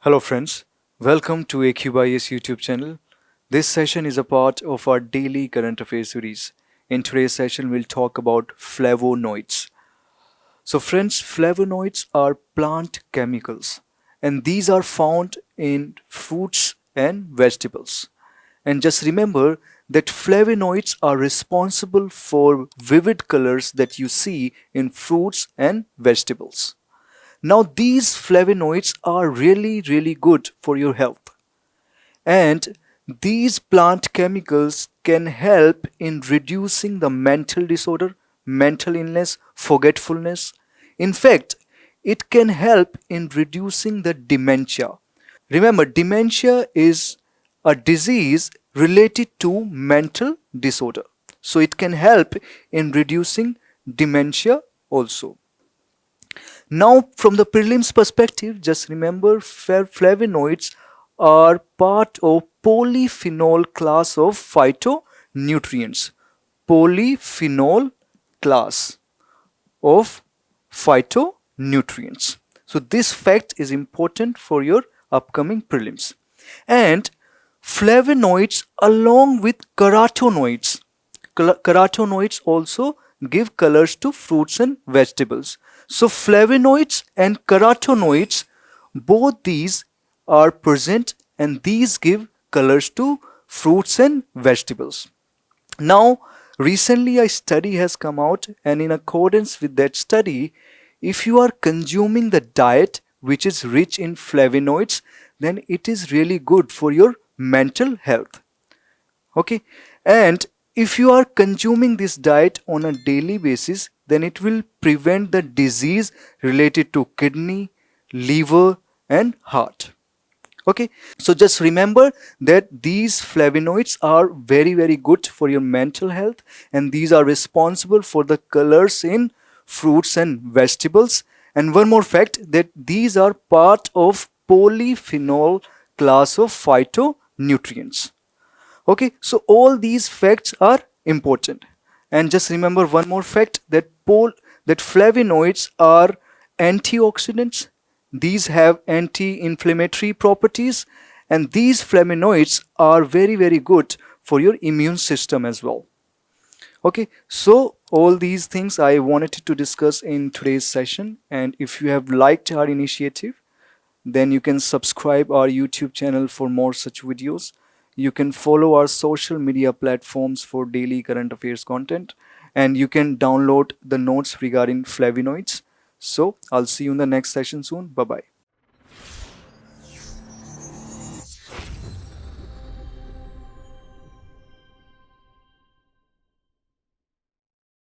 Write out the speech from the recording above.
Hello friends, welcome to IAS YouTube channel. This session is a part of our daily current affairs series. In today's session, we'll talk about flavonoids. So friends, flavonoids are plant chemicals and these are found in fruits and vegetables. And just remember that flavonoids are responsible for vivid colors that you see in fruits and vegetables. Now, these flavonoids are really good for your health. And these plant chemicals can help in reducing the mental disorder, mental illness, forgetfulness. In fact, it can help in reducing the dementia. Remember, dementia is a disease related to mental disorder. So it can help in reducing dementia also. Now, from the prelims perspective, just remember flavonoids are part of polyphenol class of phytonutrients. Polyphenol class of phytonutrients. So this fact is important for your upcoming prelims. And flavonoids along with carotenoids. Carotenoids also give colors to fruits and vegetables. So flavonoids and carotenoids, both these are present and these give colors to fruits and vegetables. Now, recently a study has come out, and in accordance with that study, if you are consuming the diet which is rich in flavonoids, then it is really good for your mental health. Okay, and if you are consuming this diet on a daily basis, then it will prevent the disease related to kidney, liver and heart. Okay, so just remember that these flavonoids are very good for your mental health, and these are responsible for the colors in fruits and vegetables. And one more fact, that these are part of polyphenol class of phytonutrients. Okay, so all these facts are important. And just remember one more fact, that flavonoids are antioxidants. These have anti-inflammatory properties, and these flavonoids are very good for your immune system as well. Okay, so all these things I wanted to discuss in today's session. And if you have liked our initiative, then you can subscribe our YouTube channel for more such videos. You can follow our social media platforms for daily current affairs content, and you can download the notes regarding flavonoids. So I'll see you in the next session soon. Bye bye.